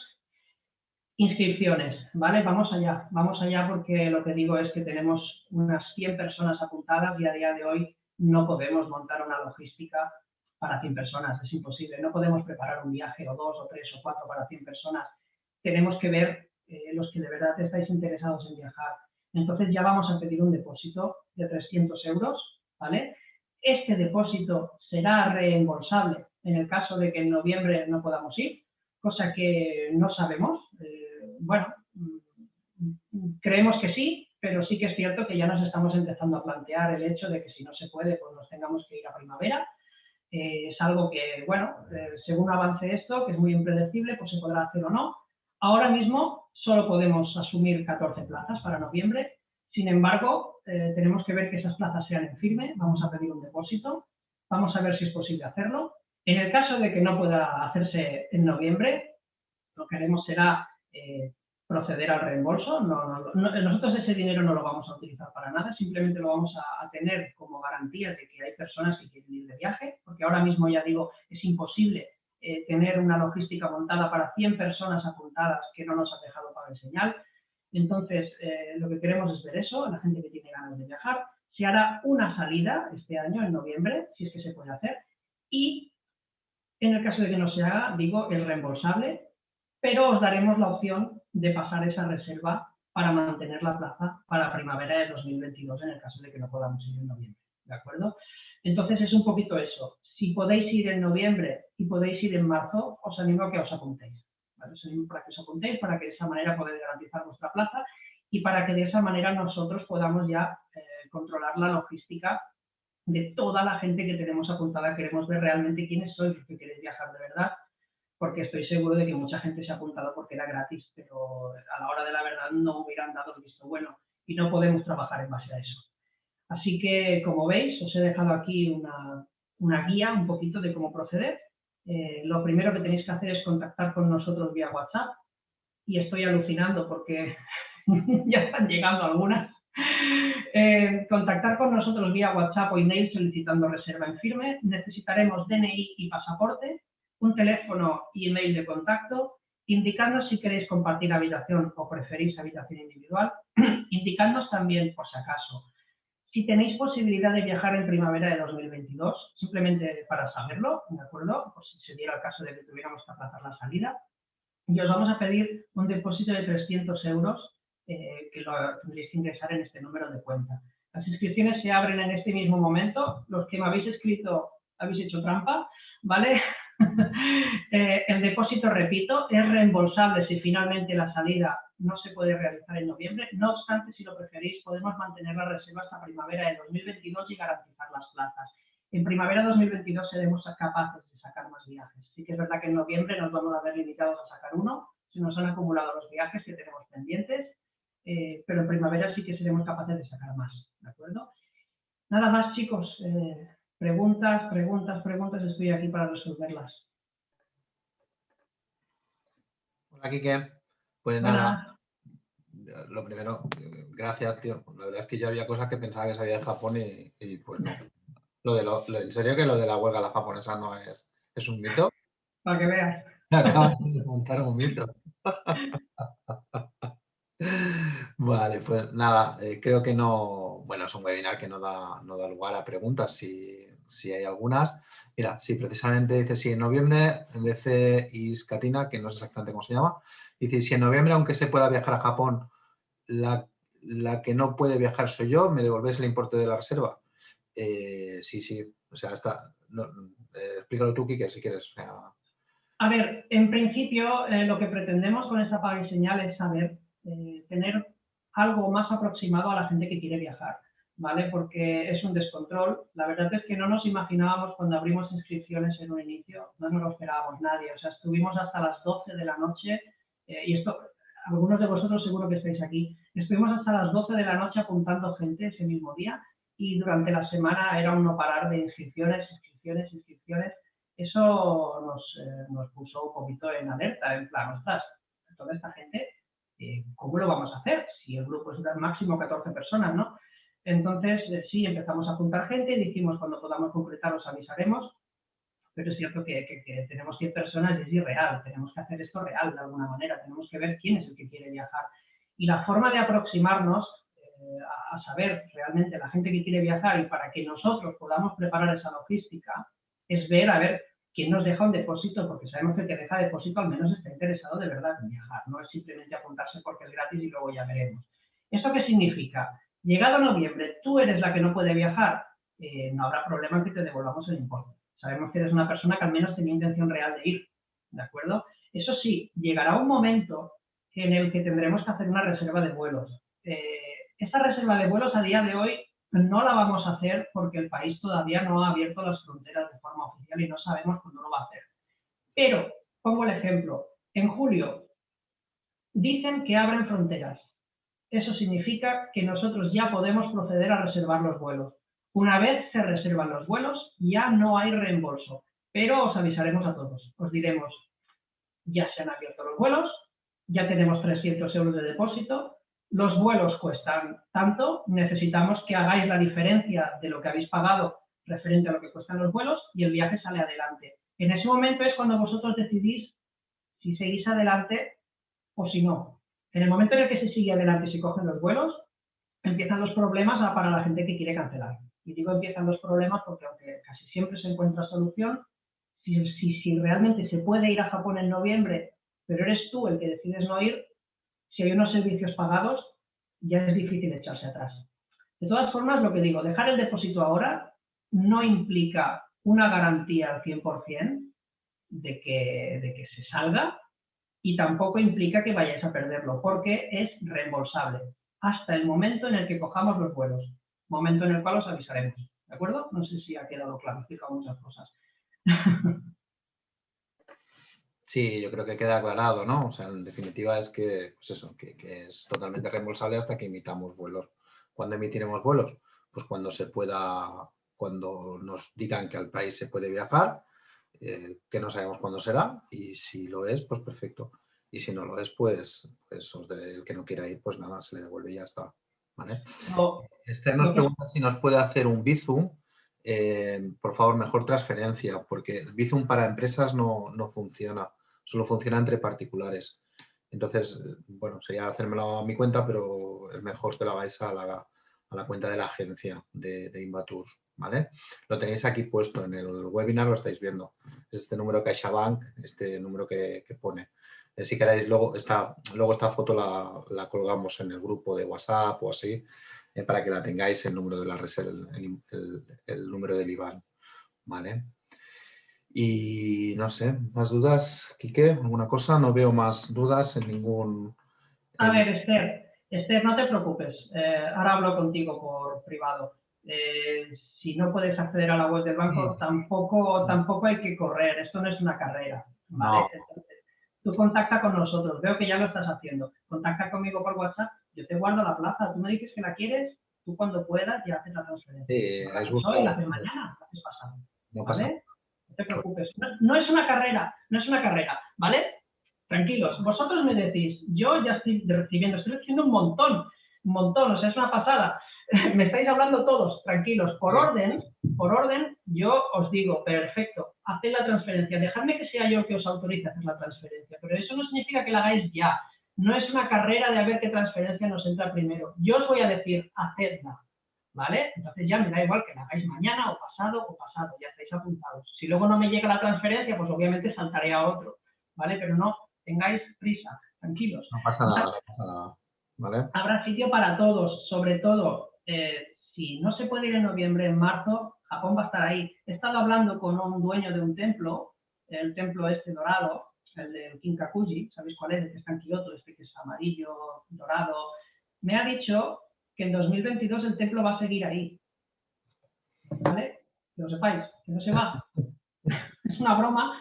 Inscripciones, ¿vale? Vamos allá porque lo que digo es que tenemos unas 100 personas apuntadas y a día de hoy no podemos montar una logística para 100 personas, es imposible. No podemos preparar un viaje o 2 o 3 o 4 para 100 personas. Tenemos que ver los que de verdad estáis interesados en viajar. Entonces ya vamos a pedir un depósito de 300 euros, ¿vale? Este depósito será reembolsable en el caso de que en noviembre no podamos ir, cosa que no sabemos. Bueno, creemos que sí, pero sí que es cierto que ya nos estamos empezando a plantear el hecho de que si no se puede, pues nos tengamos que ir a primavera. Es algo que, bueno, según avance esto, que es muy impredecible, pues se podrá hacer o no. Ahora mismo solo podemos asumir 14 plazas para noviembre. Sin embargo, tenemos que ver que esas plazas sean en firme. Vamos a pedir un depósito. Vamos a ver si es posible hacerlo. En el caso de que no pueda hacerse en noviembre, lo que haremos será proceder al reembolso. Nosotros ese dinero no lo vamos a utilizar para nada, simplemente lo vamos a tener como garantía de que hay personas que quieren ir de viaje, porque ahora mismo, ya digo, es imposible tener una logística montada para 100 personas apuntadas que no nos ha dejado pagar el señal. Entonces, lo que queremos es ver eso, la gente que tiene ganas de viajar. Se hará una salida este año, en noviembre, si es que se puede hacer, y en el caso de que no se haga, digo, es reembolsable, pero os daremos la opción de pasar esa reserva para mantener la plaza para primavera de 2022 en el caso de que no podamos ir en noviembre, ¿de acuerdo? Entonces es un poquito eso. Si podéis ir en noviembre y podéis ir en marzo, os animo a que os apuntéis, ¿vale? Os animo para que os apuntéis, para que de esa manera podáis garantizar vuestra plaza y para que de esa manera nosotros podamos ya controlar la logística de toda la gente que tenemos apuntada. Queremos ver realmente quiénes sois los que queréis viajar de verdad, porque estoy seguro de que mucha gente se ha apuntado porque era gratis, pero a la hora de la verdad no hubieran dado el visto bueno y no podemos trabajar en base a eso. Así que, como veis, os he dejado aquí una guía un poquito de cómo proceder. Lo primero que tenéis que hacer es contactar con nosotros vía WhatsApp, y estoy alucinando porque ya están llegando algunas. Contactar con nosotros vía WhatsApp o email solicitando reserva en firme. Necesitaremos DNI y pasaporte, un teléfono y email de contacto, indicando si queréis compartir habitación o preferís habitación individual, indicándonos también, por si acaso, si tenéis posibilidad de viajar en primavera de 2022, simplemente para saberlo, ¿de acuerdo? Pues si se diera el caso de que tuviéramos que aplazar la salida. Y os vamos a pedir un depósito de 300 euros que lo tendréis que ingresar en este número de cuenta. Las inscripciones se abren en este mismo momento. Los que me habéis escrito habéis hecho trampa, ¿vale? El depósito, repito, es reembolsable si finalmente la salida no se puede realizar en noviembre. No obstante, si lo preferís, podemos mantener la reserva hasta primavera de 2022 y garantizar las plazas. En primavera de 2022 seremos capaces de sacar más viajes. Sí que es verdad que en noviembre nos vamos a ver limitados a sacar uno, se nos han acumulado los viajes que tenemos pendientes, pero en primavera sí que seremos capaces de sacar más, ¿de acuerdo? Nada más, chicos. Preguntas, estoy aquí para resolverlas. Hola, Quique. Pues nada, lo primero, gracias, tío. La verdad es que yo había cosas que pensaba que sabía de Japón y pues no. En serio que lo de la huelga la japonesa no es un mito. Para que veas. Acabas de montar un mito. Vale, pues nada, creo que no, bueno, es un webinar que no da lugar a preguntas, si hay algunas. Mira, sí, precisamente dice, sí, en noviembre, en vez de Iscatina, que no sé exactamente cómo se llama, dice, si en noviembre, aunque se pueda viajar a Japón, la que no puede viajar soy yo, ¿me devolvéis el importe de la reserva? Sí, o sea, explícalo tú, Quique, si quieres. O sea... A ver, en principio, lo que pretendemos con esta paga y señal es saber, tener algo más aproximado a la gente que quiere viajar, ¿vale? Porque es un descontrol. La verdad es que no nos imaginábamos cuando abrimos inscripciones en un inicio, no nos lo esperábamos nadie. O sea, estuvimos hasta las 12 de la noche, y esto, algunos de vosotros seguro que estáis aquí, estuvimos hasta las 12 de la noche apuntando gente ese mismo día, y durante la semana era un no parar de inscripciones. Eso nos puso un poquito en alerta, en plan, ostras, toda esta gente, ¿cómo lo vamos a hacer? Si el grupo es de máximo 14 personas, ¿no? Entonces, sí, empezamos a juntar gente y dijimos, cuando podamos concretar os avisaremos, pero es cierto que tenemos 100 personas y es irreal, tenemos que hacer esto real de alguna manera, tenemos que ver quién es el que quiere viajar. Y la forma de aproximarnos a saber realmente la gente que quiere viajar y para que nosotros podamos preparar esa logística es ver, a ver, quién nos deja un depósito, porque sabemos que el que deja depósito al menos está interesado de verdad en viajar, no es simplemente apuntarse porque es gratis y luego ya veremos. ¿Esto qué significa? Llegado noviembre, tú eres la que no puede viajar, no habrá problema en que te devolvamos el importe. Sabemos que eres una persona que al menos tenía intención real de ir, ¿de acuerdo? Eso sí, llegará un momento en el que tendremos que hacer una reserva de vuelos. Esa reserva de vuelos a día de hoy no la vamos a hacer porque el país todavía no ha abierto las fronteras de forma oficial y no sabemos cuándo lo va a hacer. Pero, pongo el ejemplo, en julio dicen que abren fronteras. Eso significa que nosotros ya podemos proceder a reservar los vuelos. Una vez se reservan los vuelos, ya no hay reembolso, pero os avisaremos a todos. Os diremos, ya se han abierto los vuelos, ya tenemos 300 euros de depósito, los vuelos cuestan tanto, necesitamos que hagáis la diferencia de lo que habéis pagado referente a lo que cuestan los vuelos y el viaje sale adelante. En ese momento es cuando vosotros decidís si seguís adelante o si no. En el momento en el que se sigue adelante y se cogen los vuelos, empiezan los problemas para la gente que quiere cancelar. Y digo empiezan los problemas porque aunque casi siempre se encuentra solución, si realmente se puede ir a Japón en noviembre, pero eres tú el que decides no ir, si hay unos servicios pagados, ya es difícil echarse atrás. De todas formas, lo que digo, dejar el depósito ahora no implica una garantía al 100% de que se salga y tampoco implica que vayáis a perderlo, porque es reembolsable hasta el momento en el que cojamos los vuelos, momento en el cual os avisaremos, ¿de acuerdo? No sé si ha quedado claro, he explicado muchas cosas. Sí, yo creo que queda aclarado, ¿no? O sea, en definitiva es que, pues eso, que es totalmente reembolsable hasta que emitamos vuelos. ¿Cuándo emitiremos vuelos? Pues cuando se pueda, cuando nos digan que al país se puede viajar, que no sabemos cuándo será, y si lo es, pues perfecto. Y si no lo es, pues el que no quiera ir, pues nada, se le devuelve y ya está. ¿Vale? Esther nos pregunta si nos puede hacer un Bizum. Por favor, mejor transferencia, porque el Bizum para empresas no funciona, solo funciona entre particulares. Entonces, bueno, sería hacérmelo a mi cuenta, pero es mejor que lo hagáis a la cuenta de la agencia de Inbatours, ¿vale? Lo tenéis aquí puesto en el webinar, lo estáis viendo. Es este número CaixaBank, este número que pone. Si queréis, luego esta foto la colgamos en el grupo de WhatsApp o así, para que la tengáis, el número de la reserva, el número del IBAN, ¿vale? Y no sé, ¿más dudas, Quique? ¿Alguna cosa? No veo más dudas en ningún... A ver, Esther, no te preocupes. Ahora hablo contigo por privado. Si no puedes acceder a la web del banco, tampoco hay que correr. Esto no es una carrera, ¿vale? No. Entonces, tú contacta con nosotros. Veo que ya lo estás haciendo. Contacta conmigo por WhatsApp. Yo te guardo la plaza. Tú me dices que la quieres. Tú cuando puedas ya haces la transferencia. Sí, No la es haces hoy, la buscar. haces mañana, la haces pasado. No pasa nada. ¿Vale? No te preocupes. No es una carrera, ¿vale? Tranquilos. Vosotros me decís, yo ya estoy recibiendo un montón, o sea, es una pasada. Me estáis hablando todos, tranquilos. Por orden, yo os digo, perfecto, haced la transferencia. Dejadme que sea yo que os autorice a hacer la transferencia, pero eso no significa que la hagáis ya. No es una carrera de a ver qué transferencia nos entra primero. Yo os voy a decir, hacedla. ¿Vale? Entonces ya me da igual que la hagáis mañana o pasado, ya estáis apuntados. Si luego no me llega la transferencia, pues obviamente saltaré a otro, ¿vale? Pero no tengáis prisa, tranquilos. No pasa nada, ¿vale? Habrá sitio para todos, sobre todo, si no se puede ir en noviembre, en marzo, Japón va a estar ahí. He estado hablando con un dueño de un templo, el templo este dorado, el de Kinkakuji, ¿sabéis cuál es? El que está en Kioto, este que es amarillo, dorado. Me ha dicho que en 2022 el templo va a seguir ahí, ¿vale? Que lo sepáis, que no se va. Es una broma.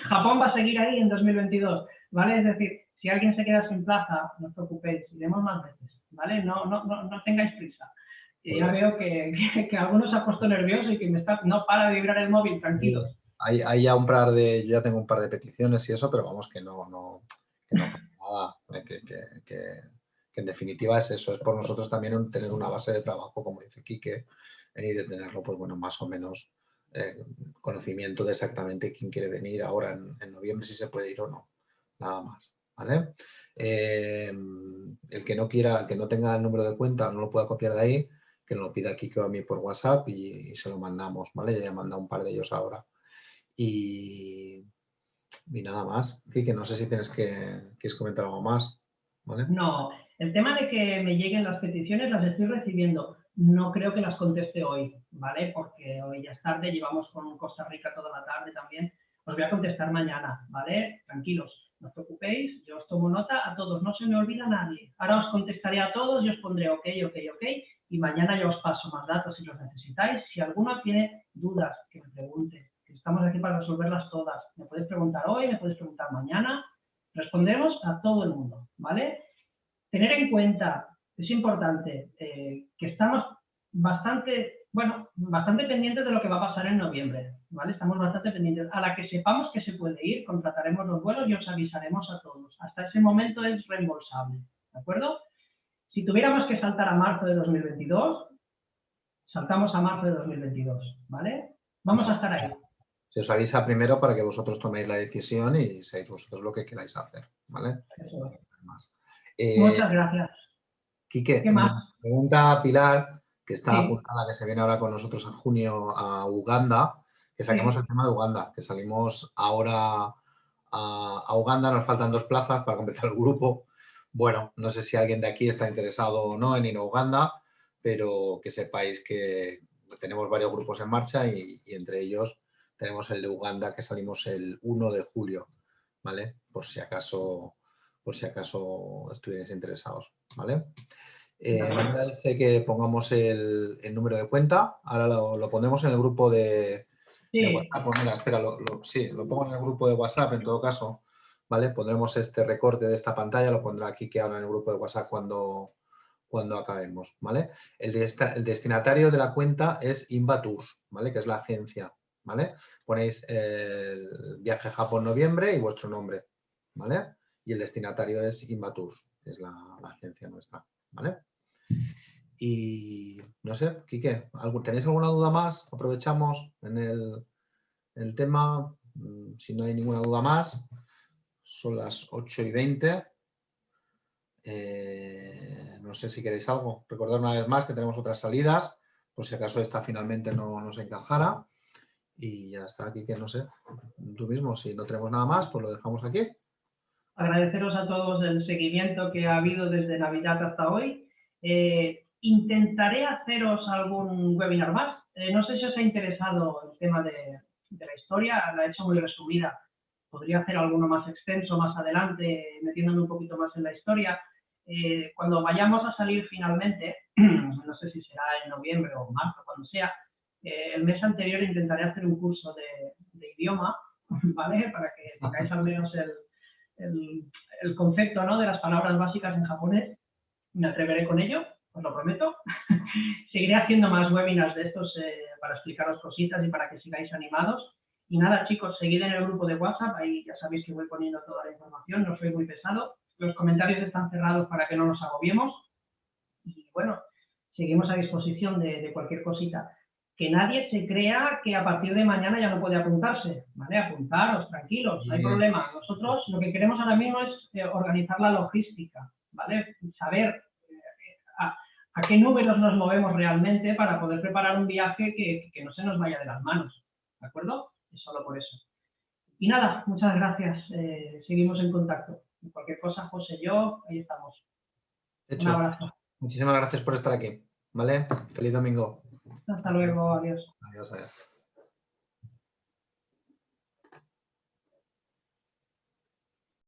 Japón va a seguir ahí en 2022, ¿vale? Es decir, si alguien se queda sin plaza, no os preocupéis, iremos más veces, ¿vale? No tengáis prisa. Ya veo que algunos se ha puesto nervioso y que no para de vibrar el móvil, tranquilos. Hay ya yo ya tengo un par de peticiones y eso, pero vamos, que no pasa nada, que en definitiva es eso, es por nosotros también tener una base de trabajo, como dice Quique, y de tenerlo, pues bueno, más o menos conocimiento de exactamente quién quiere venir ahora en noviembre, si se puede ir o no, nada más, ¿vale? El que no quiera, que no tenga el número de cuenta, no lo pueda copiar de ahí, que nos lo pida Quique o a mí por WhatsApp y se lo mandamos, ¿vale? Yo ya he mandado un par de ellos ahora. Y nada más. Que no sé si quieres comentar algo más, ¿vale? No, el tema de que me lleguen las peticiones las estoy recibiendo. No creo que las conteste hoy, ¿vale? Porque hoy ya es tarde, llevamos con Costa Rica toda la tarde también. Os voy a contestar mañana, ¿vale? Tranquilos, no os preocupéis, yo os tomo nota a todos, no se me olvida nadie. Ahora os contestaré a todos y os pondré ok, y mañana ya os paso más datos si los necesitáis. Si alguno tiene dudas, que me pregunte. Estamos aquí para resolverlas todas. Me podéis preguntar hoy, me podéis preguntar mañana. Respondemos a todo el mundo, ¿vale? Tener en cuenta, es importante, que estamos bastante pendientes de lo que va a pasar en noviembre, ¿vale? Estamos bastante pendientes. A la que sepamos que se puede ir, contrataremos los vuelos y os avisaremos a todos. Hasta ese momento es reembolsable, ¿de acuerdo? Si tuviéramos que saltar a marzo de 2022, saltamos a marzo de 2022, ¿vale? Vamos a estar ahí. Se os avisa primero para que vosotros toméis la decisión y seáis vosotros lo que queráis hacer, ¿vale? Eso es. Muchas gracias. Quique, ¿Qué más? Pregunta Pilar, que está apuntada, que se viene ahora con nosotros en junio a Uganda, que saquemos el tema de Uganda, que salimos ahora a Uganda, nos faltan 2 plazas para completar el grupo. Bueno, no sé si alguien de aquí está interesado o no en ir a Uganda. pero que sepáis que tenemos varios grupos en marcha y entre ellos tenemos el de Uganda, que salimos el 1 de julio, ¿vale? Por si acaso estuvierais interesados, ¿vale? Manuela dice que pongamos el número de cuenta. Ahora lo pondremos en el grupo de WhatsApp. Pues mira, espera, sí, lo pongo en el grupo de WhatsApp en todo caso, ¿vale? Pondremos este recorte de esta pantalla, lo pondrá aquí que ahora en el grupo de WhatsApp cuando acabemos, ¿vale? El destinatario de la cuenta es Invatus, ¿vale? Que es la agencia, ¿vale? Ponéis el viaje a Japón noviembre y vuestro nombre, ¿vale? Y el destinatario es Invatus, que es la agencia nuestra, ¿vale? Y no sé, Quique, ¿tenéis alguna duda más? Aprovechamos en el tema. Si no hay ninguna duda más, son las 8:20. No sé si queréis algo. Recordad una vez más que tenemos otras salidas, por si acaso esta finalmente no nos encajara. Y ya está, Quique, no sé. Tú mismo, si no tenemos nada más, pues lo dejamos aquí. Agradeceros a todos el seguimiento que ha habido desde Navidad hasta hoy. Intentaré haceros algún webinar más. No sé si os ha interesado el tema de la historia, la he hecho muy resumida. Podría hacer alguno más extenso más adelante, metiéndome un poquito más en la historia. Cuando vayamos a salir finalmente, no sé si será en noviembre o marzo, cuando sea, el mes anterior intentaré hacer un curso de idioma, ¿vale? Para que tengáis al menos el concepto, ¿no?, de las palabras básicas en japonés. Me atreveré con ello, os lo prometo. Seguiré haciendo más webinars de estos para explicaros cositas y para que sigáis animados. Y nada, chicos, seguid en el grupo de WhatsApp, ahí ya sabéis que voy poniendo toda la información, no soy muy pesado. Los comentarios están cerrados para que no nos agobiemos. Y bueno, seguimos a disposición de cualquier cosita. Que nadie se crea que a partir de mañana ya no puede apuntarse, ¿vale? Apuntaros, tranquilos, no hay problema. Nosotros lo que queremos ahora mismo es organizar la logística, ¿vale? Saber a qué números nos movemos realmente para poder preparar un viaje que no se nos vaya de las manos, ¿de acuerdo? Es solo por eso. Y nada, muchas gracias. Seguimos en contacto. Cualquier cosa, José, yo, ahí estamos. Hecho. Un abrazo. Muchísimas gracias por estar aquí, ¿vale? Feliz domingo. Hasta luego, adiós. Adiós, adiós.